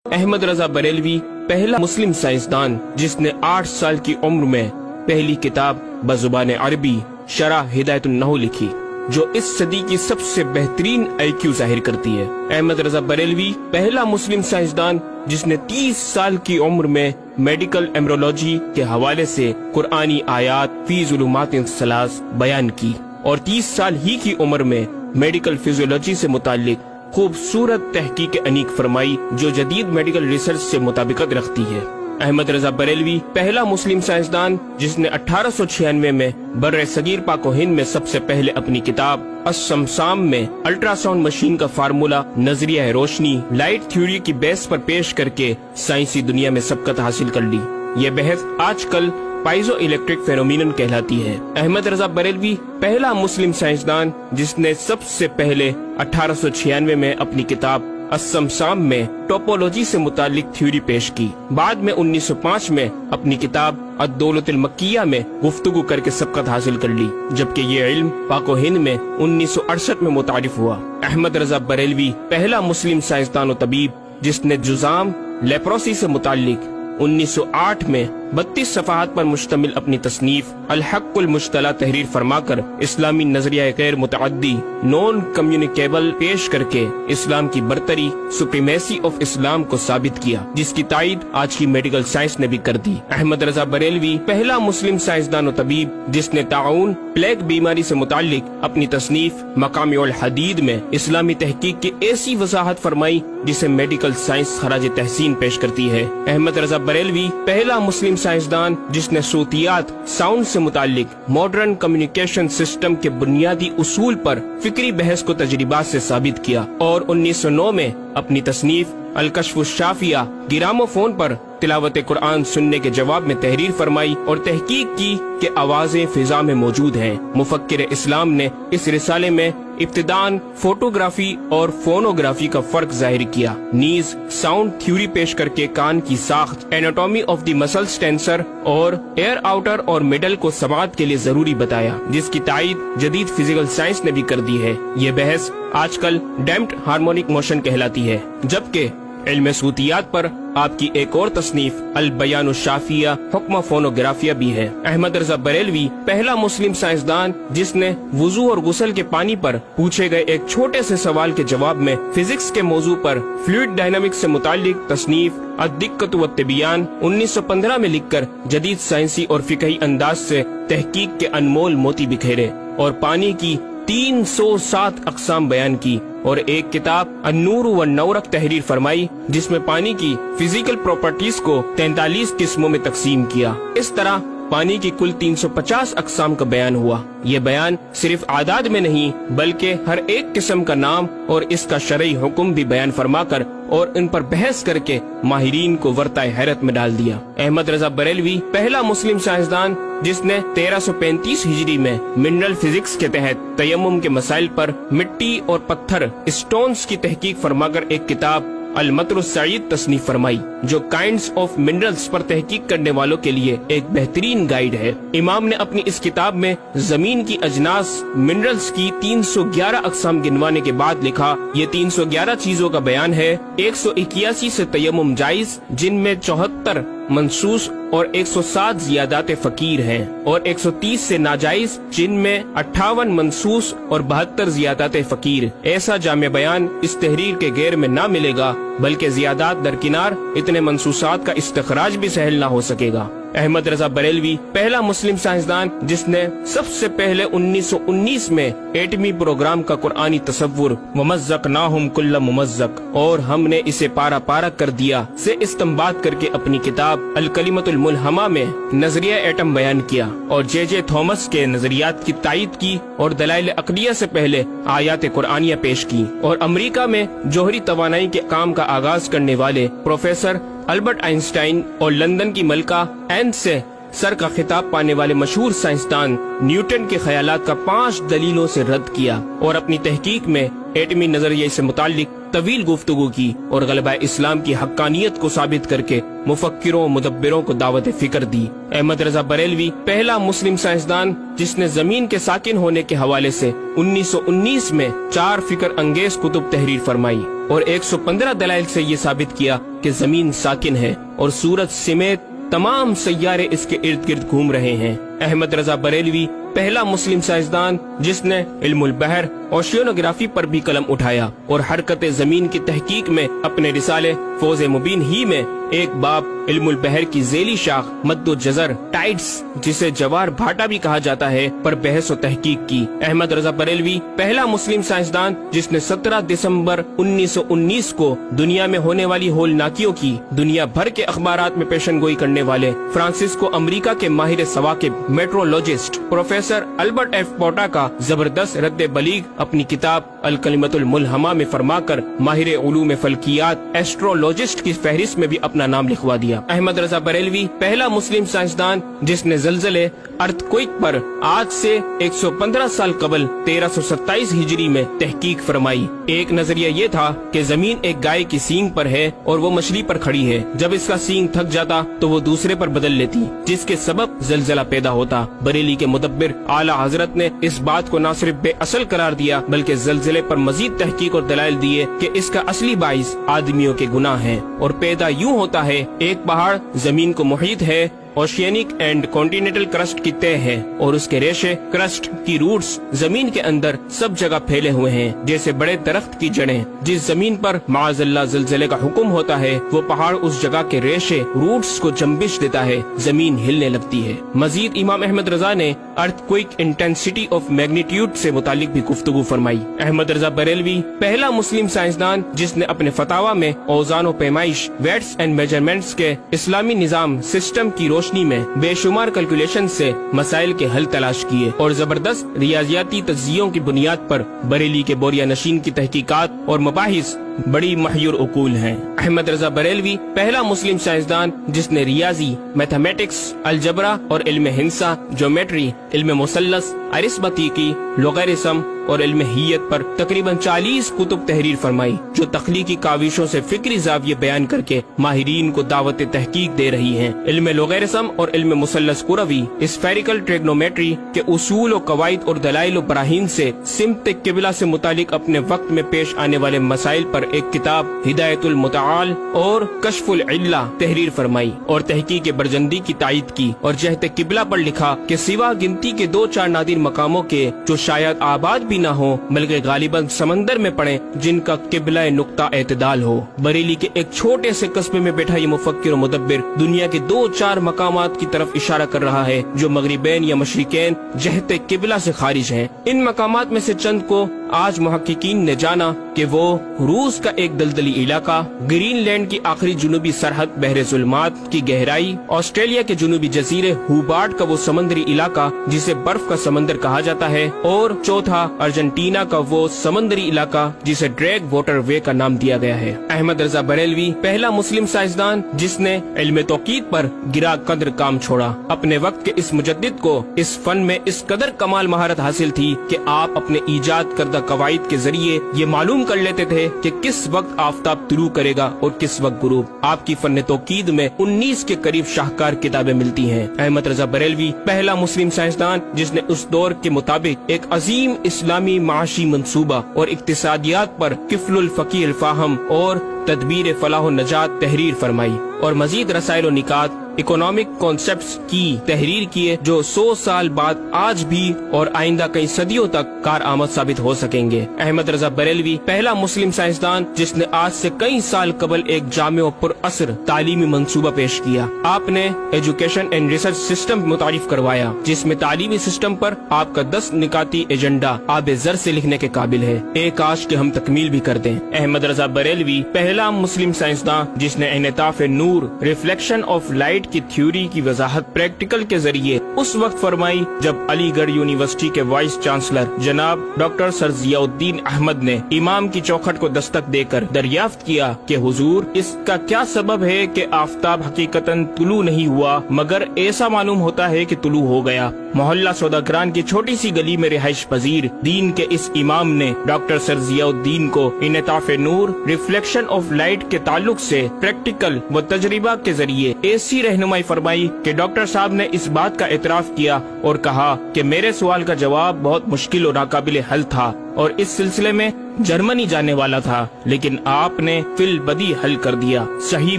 احمد رضا بریلوی پہلا مسلم سائنسدان جس نے 8 سال کی عمر میں پہلی کتاب بزبان عربی شرح ہدایت النحو لکھی، جو اس صدی کی سب سے بہترین IQ ظاہر کرتی ہے۔ احمد رضا بریلوی پہلا مسلم سائنسدان جس نے 30 سال کی عمر میں میڈیکل ایمبرولوجی کے حوالے سے قرآنی آیات فی ظلمات ثلاث بیان کی، اور 30 سال ہی کی عمر میں میڈیکل فزیولوجی سے متعلق خوبصورت تحقیق انیق فرمائی، جو جدید میڈیکل ریسرچ سے مطابقت رکھتی ہے۔ احمد رضا بریلوی پہلا مسلم سائنسدان جس نے 1896 میں بر صغیر پاک و ہند میں سب سے پہلے اپنی کتاب السمسام میں الٹرا ساؤنڈ مشین کا فارمولہ نظریہ روشنی لائٹ تھیوری کی بیس پر پیش کر کے سائنسی دنیا میں سبقت حاصل کر لی۔ یہ بحث آج کل پائزو الیکٹرک فینومینن کہلاتی ہے۔ احمد رضا بریلوی پہلا مسلم سائنسدان جس نے سب سے پہلے 1896 میں اپنی کتاب السمسام میں ٹوپولوجی سے متعلق تھیوری پیش کی۔ بعد میں 1905 میں اپنی کتاب الدولۃ المکیہ میں گفتگو کر کے سبقت حاصل کر لی، جبکہ یہ علم پاک و ہند میں 1968 میں متعارف ہوا۔ احمد رضا بریلوی پہلا مسلم سائنسدان و طبیب جس نے جذام لیپروسی سے متعلق 1908 میں 32 صفحات پر مشتمل اپنی تصنیف الحق المجتلی تحریر فرما کر اسلامی نظریہ غیر متعدی نون کمیونیکیبل پیش کر کے اسلام کی برتری سپریمیسی آف اسلام کو ثابت کیا، جس کی تائید آج کی میڈیکل سائنس نے بھی کر دی۔ احمد رضا بریلوی پہلا مسلم سائنسدان و طبیب جس نے طاعون پلیگ بیماری سے متعلق اپنی تصنیف مقامع الحدید میں اسلامی تحقیق کی ایسی وضاحت فرمائی جسے میڈیکل سائنس خراج تحسین پیش کرتی ہے۔ احمد رضا بریلوی پہلا مسلم سائنسدان جس نے صوتیات ساؤنڈ سے متعلق ماڈرن کمیونیکیشن سسٹم کے بنیادی اصول پر فکری بحث کو تجربات سے ثابت کیا، اور 1909 میں اپنی تصنیف الکشف الشافیہ گرامو فون پر تلاوت قرآن سننے کے جواب میں تحریر فرمائی اور تحقیق کی کہ آوازیں فضا میں موجود ہیں۔ مفکر اسلام نے اس رسالے میں ابتداً فوٹوگرافی اور فونوگرافی کا فرق ظاہر کیا، نیز ساؤنڈ تھیوری پیش کر کے کان کی ساخت anatomy of the muscles tensor اور ایئر آؤٹر اور مڈل کو سماعت کے لیے ضروری بتایا، جس کی تائید جدید فزیکل سائنس نے بھی کر دی ہے۔ یہ بحث آج کل ڈیمپڈ ہارمونک موشن کہلاتی ہے، جبکہ علم صوتیات پر آپ کی ایک اور تصنیف البیان الشافیہ حکم فونوگرافیہ بھی ہے۔ احمد رضا بریلوی پہلا مسلم سائنسدان جس نے وضو اور غسل کے پانی پر پوچھے گئے ایک چھوٹے سے سوال کے جواب میں فزکس کے موضوع پر فلوئڈ ڈائنامکس سے متعلق تصنیف الدقۃ والتبیان 1915 میں لکھ کر جدید سائنسی اور فقہی انداز سے تحقیق کے انمول موتی بکھیرے اور پانی کی 307 اقسام بیان کی، اور ایک کتاب النور والنورق تحریر فرمائی جس میں پانی کی فزیکل پراپرٹیز کو 43 قسموں میں تقسیم کیا۔ اس طرح پانی کی کل 350 اقسام کا بیان ہوا۔ یہ بیان صرف اعداد میں نہیں بلکہ ہر ایک قسم کا نام اور اس کا شرعی حکم بھی بیان فرما کر اور ان پر بحث کر کے ماہرین کو ورطہ حیرت میں ڈال دیا۔ احمد رضا بریلوی پہلا مسلم سائنسدان جس نے 1335 ہجری میں منرل فزکس کے تحت تیمم کے مسائل پر مٹی اور پتھر اسٹونز کی تحقیق فرما کر ایک کتاب المطر السعید تصنیف فرمائی، جو کائنڈز آف منرلز پر تحقیق کرنے والوں کے لیے ایک بہترین گائیڈ ہے۔ امام نے اپنی اس کتاب میں زمین کی اجناس منرلز کی 311 اقسام گنوانے کے بعد لکھا، یہ 311 چیزوں کا بیان ہے۔ 181 سے تیمم جائز، جن میں 74 منصوص اور 107 زیادات فقیر ہیں، اور 130 سے ناجائز، جن میں 58 منصوص اور 72 زیادات فقیر۔ ایسا جامع بیان اس تحریر کے غیر میں نہ ملے گا، بلکہ زیادات درکنار اتنے منصوصات کا استخراج بھی سہل نہ ہو سکے گا۔ احمد رضا بریلوی پہلا مسلم سائنسدان جس نے سب سے پہلے 1919 میں ایٹمی پروگرام کا قرآنی تصور ومزقناہم کل ممزق اور ہم نے اسے پارا پارا کر دیا سے استنباط کر کے اپنی کتاب الکلمۃ الملہمہ میں نظریہ ایٹم بیان کیا، اور جے تھامس کے نظریات کی تائید کی اور دلائل عقلیہ سے پہلے آیات قرآنیہ پیش کی، اور امریکہ میں جوہری توانائی کے کام کا آغاز کرنے والے پروفیسر البرٹ آئنسٹائن اور لندن کی ملکہ این سے سر کا خطاب پانے والے مشہور سائنسدان نیوٹن کے خیالات کا 5 دلیلوں سے رد کیا، اور اپنی تحقیق میں ایٹمی نظریے سے متعلق طویل گفتگو کی اور غلبہ اسلام کی حقانیت کو ثابت کر کے مفکروں مدبروں کو دعوت فکر دی۔ احمد رضا بریلوی پہلا مسلم سائنسدان جس نے زمین کے ساکن ہونے کے حوالے سے 1919 میں 4 فکر انگیز کتب تحریر فرمائی، اور 115 دلائل سے یہ ثابت کیا کہ زمین ساکن ہے اور سورج سمیت تمام سیارے اس کے ارد گرد گھوم رہے ہیں۔ احمد رضا بریلوی پہلا مسلم سائنسدان جس نے علم البحر اوشینوگرافی پر بھی قلم اٹھایا اور حرکت زمین کی تحقیق میں اپنے رسالے فوز مبین ہی میں ایک باب علم البحر کی ذیلی شاخ مد و جزر ٹائڈس، جسے جوار بھاٹا بھی کہا جاتا ہے، پر بحث و تحقیق کی۔ احمد رضا بریلوی پہلا مسلم سائنسدان جس نے 17 دسمبر 1919 کو دنیا میں ہونے والی ہولناکیوں کی دنیا بھر کے اخبارات میں پیشن گوئی کرنے والے فرانسسکو امریکہ کے ماہر ثواقب میٹرولوجسٹ پروفیسر البرٹ ایف پوٹا کا زبردست رد بلیغ اپنی کتاب الکلمۃ الملہمہ میں فرما کر ماہر علوم فلکیات ایسٹرولوجسٹ کی فہرست میں بھی اپنا نام لکھوا دیا۔ احمد رضا بریلوی پہلا مسلم سائنسدان جس نے زلزلے ارتھ کوئک پر آج سے 115 سال قبل 1327 ہجری میں تحقیق فرمائی۔ ایک نظریہ یہ تھا کہ زمین ایک گائے کی سینگ پر ہے اور وہ مچھلی پر کھڑی ہے، جب اس کا سینگ تھک جاتا تو وہ دوسرے پر بدل لیتی، جس کے سبب زلزلہ پیدا ہوتا۔ بریلی کے مدبر اعلی حضرت نے اس بات کو نہ صرف بے اصل قرار دیا بلکہ زلزلے پر مزید تحقیق اور دلائل دیے کہ اس کا اصلی باعث آدمیوں کے گناہ ہیں، اور پیدا یوں ہوتا ہے ایک پہاڑ زمین کو محیط ہے، اوشینک اینڈ کانٹیننٹل کرسٹ کی تہ ہے، اور اس کے ریشے کرسٹ کی روٹس زمین کے اندر سب جگہ پھیلے ہوئے ہیں جیسے بڑے درخت کی جڑیں۔ جس زمین پر معاذ اللہ زلزلے کا حکم ہوتا ہے وہ پہاڑ اس جگہ کے ریشے روٹس کو جنبش دیتا ہے، زمین ہلنے لگتی ہے۔ مزید امام احمد رضا نے ارتھ کوئک انٹینسٹی آف میگنیٹیوڈ سے متعلق بھی گفتگو فرمائی۔ احمد رضا بریلوی پہلا مسلم سائنسدان جس نے اپنے فتاوی میں اوزان و پیمائش ویٹس اینڈ میجرمنٹس کے اسلامی نظام سسٹم کی روشنی میں بے شمار کیلکولیشن سے مسائل کے حل تلاش کیے اور زبردست ریاضیاتی تجزیوں کی بنیاد پر بریلی کے بوریا نشین کی تحقیقات اور مباحث بڑی محیر عقول ہیں۔ احمد رضا بریلوی پہلا مسلم سائنسدان جس نے ریاضی، میتھمیٹکس، الجبرا اور علم ہندسہ، جیومیٹری، علم مثلث، ارثمیٹکی، لوگرثم اور علم ہیت پر تقریباً 40 کتب تحریر فرمائی، جو تخلیقی کاوشوں سے فکری زاویے بیان کر کے ماہرین کو دعوت تحقیق دے رہی ہیں۔ علم لوگرثم اور علم مثلث کروی، اسفیریکل ٹریگنومیٹری کے اصول و قواعد اور دلائل و براہین سے سمت قبلہ سے متعلق اپنے وقت میں پیش آنے والے مسائل پر ایک کتاب ہدایت المتعال اور کشف العلہ تحریر فرمائی اور تحقیق برجندی کی تائید کی، اور جہت قبلہ پر لکھا کہ سوا گنتی کے 2-4 نادر مقاموں کے جو شاید آباد بھی نہ ہو بلکہ غالباً سمندر میں پڑے جن کا قبلہ نقطہ اعتدال ہو۔ بریلی کے ایک چھوٹے سے قصبے میں بیٹھا یہ مفکر و مدبر دنیا کے 2-4 مقامات کی طرف اشارہ کر رہا ہے جو مغربین یا مشرقین جہت قبلہ سے خارج ہیں۔ ان مقامات میں سے چند کو آج محققین نے جانا کہ وہ روس کا ایک دلدلی علاقہ، گرین لینڈ کی آخری جنوبی سرحد بحر ظلمات کی گہرائی، آسٹریلیا کے جنوبی جزیرے ہوبارٹ کا وہ سمندری علاقہ جسے برف کا سمندر کہا جاتا ہے، اور چوتھا ارجنٹینا کا وہ سمندری علاقہ جسے ڈریگ واٹر وے کا نام دیا گیا ہے۔ احمد رضا بریلوی پہلا مسلم سائنسدان جس نے علم توقید پر گرا قدر کام چھوڑا۔ اپنے وقت کے اس مجدد کو اس فن میں اس قدر کمال مہارت حاصل تھی کہ آپ اپنے ایجاد کردہ قواعد کے ذریعے یہ معلوم کر لیتے تھے کہ کس وقت آفتاب طلوع کرے گا اور کس وقت غروب۔ آپ کی فن توقید میں 19 کے قریب شاہکار کتابیں ملتی ہیں۔ احمد رضا بریلوی پہلا مسلم سائنسدان جس نے اس دور کے مطابق ایک عظیم اسلامی معاشی منصوبہ اور اقتصادیات پر کفل الفقی الفاہم اور تدبیر فلاح و نجات تحریر فرمائی، اور مزید رسائل و نکات اکنامک کانسیپٹس کی تحریر کیے جو 100 سال بعد آج بھی اور آئندہ کئی صدیوں تک کارآمد ثابت ہو سکیں گے۔ احمد رضا بریلوی پہلا مسلم سائنسدان جس نے آج سے کئی سال قبل ایک جامع و پر اثر تعلیمی منصوبہ پیش کیا۔ آپ نے ایجوکیشن اینڈ ریسرچ سسٹم متعارف کروایا جس میں تعلیمی سسٹم پر آپ کا 10 نکاتی ایجنڈا آب زر سے لکھنے کے قابل ہے، ایک کاش کہ ہم تکمیل بھی کر دیں۔ احمد رضا بریلوی پہلا مسلم سائنسدان جس نے انعطاف نور، ریفلیکشن آف لائٹ کی تھیوری کی وضاحت پریکٹیکل کے ذریعے اس وقت فرمائی جب علی گڑھ یونیورسٹی کے وائس چانسلر جناب ڈاکٹر سر ضیاء الدین احمد نے امام کی چوکھٹ کو دستک دے کر دریافت کیا کہ حضور اس کا کیا سبب ہے کہ آفتاب حقیقتاً طلوع نہیں ہوا مگر ایسا معلوم ہوتا ہے کہ طلوع ہو گیا۔ محلہ سوداگران کی چھوٹی سی گلی میں رہائش پذیر دین کے اس امام نے ڈاکٹر سر ضیاء الدین کو انعطاف نور، ریفلیکشن آف لائٹ کے تعلق سے پریکٹیکل و تجربہ کے ذریعے ایسی رہنمائی فرمائی کہ ڈاکٹر صاحب نے اس بات کا اعتراف کیا اور کہا کہ میرے سوال کا جواب بہت مشکل اور ناقابل حل تھا، اور اس سلسلے میں جرمنی جانے والا تھا، لیکن آپ نے فی البدی حل کر دیا۔ صحیح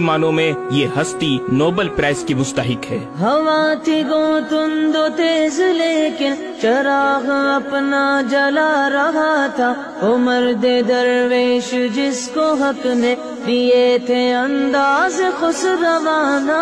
معنوں میں یہ ہستی نوبل پرائز کی مستحق ہے۔ ہوا تھی گو تند و تیز لیکن چراغ اپنا جلا رہا تھا، وہ مرد درویش جس کو حق نے دیے تھے انداز خسروانہ۔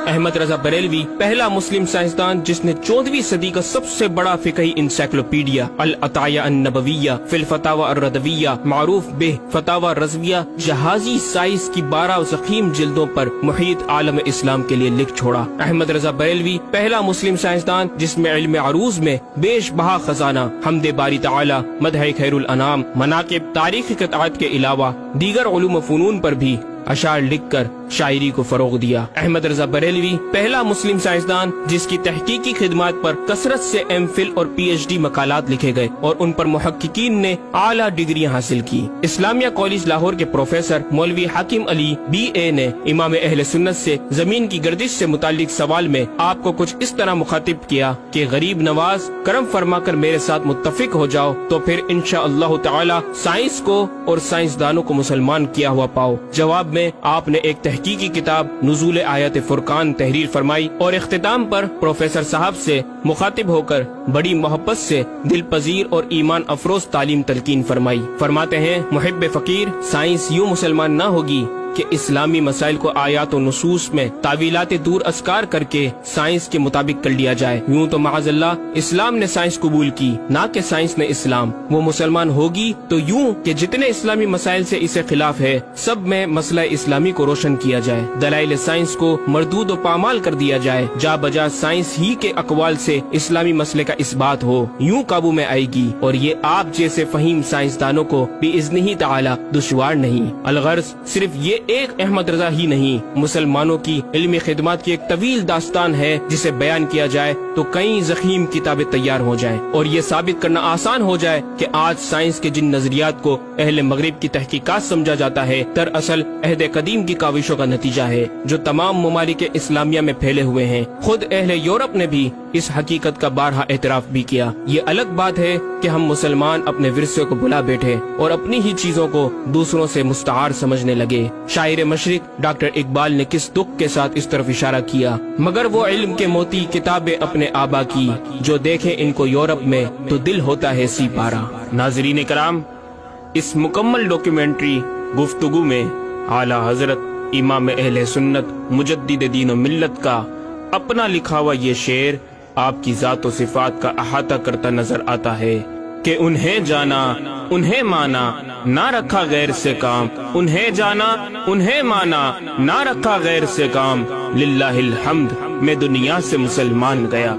احمد رضا بریلوی پہلا مسلم سائنسدان جس نے 14ویں صدی کا سب سے بڑا فقہی انسائکلوپیڈیا العطایہ النبویہ فی الفتاوی الردویہ معروف بہ فتاوی رضویہ جہازی سائنس کی 12 ضخیم جلدوں پر محیط عالم اسلام کے لیے لکھ چھوڑا۔ احمد رضا بریلوی پہلا مسلم سائنسدان جس میں علم عروض میں بیش بہا خزانہ حمد باری تعالی، مدح خیر الانام، مناقب، تاریخی قطعات کے علاوہ دیگر علوم و فنون پر بھی اشعار لکھ کر شاعری کو فروغ دیا۔ احمد رضا بریلوی پہلا مسلم سائنسدان جس کی تحقیقی خدمات پر کثرت سے ایم فل اور پی ایچ ڈی مقالات لکھے گئے اور ان پر محققین نے اعلیٰ ڈگریاں حاصل کی۔ اسلامیہ کالج لاہور کے پروفیسر مولوی حاکم علی بی اے نے امام اہل سنت سے زمین کی گردش سے متعلق سوال میں آپ کو کچھ اس طرح مخاطب کیا کہ غریب نواز کرم فرما کر میرے ساتھ متفق ہو جاؤ تو پھر انشاءاللہ تعالی سائنس کو اور سائنسدانوں کو مسلمان کیا ہوا پاؤ۔ جواب میں آپ نے ایک تحقیقی کتاب نزول آیات فرقان تحریر فرمائی اور اختتام پر پروفیسر صاحب سے مخاطب ہو کر بڑی محبت سے دل پذیر اور ایمان افروز تعلیم تلقین فرمائی۔ فرماتے ہیں محب فقیر سائنس یوں مسلمان نہ ہوگی کہ اسلامی مسائل کو آیات و نصوص میں تعویلات دور اسکار کر کے سائنس کے مطابق کر لیا جائے۔ یوں تو معاذ اللہ اسلام نے سائنس قبول کی، نہ کہ سائنس نے اسلام۔ وہ مسلمان ہوگی تو یوں کہ جتنے اسلامی مسائل سے اسے خلاف ہے سب میں مسئلہ اسلامی کو روشن کیا جائے، دلائل سائنس کو مردود و پامال کر دیا جائے، جا بجا سائنس ہی کے اقوال سے اسلامی مسئلے کا اثبات ہو، یوں قابو میں آئے گی۔ اور یہ آپ جیسے فہیم سائنسدانوں کو بإذنہ تعالی دشوار نہیں۔ الغرض صرف یہ ایک احمد رضا ہی نہیں، مسلمانوں کی علمی خدمات کی ایک طویل داستان ہے جسے بیان کیا جائے تو کئی ضخیم کتابیں تیار ہو جائیں اور یہ ثابت کرنا آسان ہو جائے کہ آج سائنس کے جن نظریات کو اہل مغرب کی تحقیقات سمجھا جاتا ہے دراصل عہد قدیم کی کاوشوں کا نتیجہ ہے جو تمام ممالک اسلامیہ میں پھیلے ہوئے ہیں۔ خود اہل یورپ نے بھی اس حقیقت کا بارہا اعتراف بھی کیا۔ یہ الگ بات ہے کہ ہم مسلمان اپنے ورثے کو بھلا بیٹھے اور اپنی ہی چیزوں کو دوسروں سے مستعار سمجھنے لگے۔ شاعر مشرق ڈاکٹر اقبال نے کس دکھ کے ساتھ اس طرف اشارہ کیا، مگر وہ علم کے موتی کتابیں اپنے آبا کی، جو دیکھے ان کو یورپ میں تو دل ہوتا ہے سی پارا۔ ناظرین کرام، اس مکمل ڈاکیومنٹری گفتگو میں اعلیٰ حضرت امام اہل سنت مجدد دین و ملت کا اپنا لکھا ہوا یہ شعر آپ کی ذات و صفات کا احاطہ کرتا نظر آتا ہے کہ انہیں جانا انہیں مانا نہ رکھا غیر سے کام، انہیں جانا انہیں مانا نہ رکھا غیر سے کام، للہ الحمد میں دنیا سے مسلمان گیا۔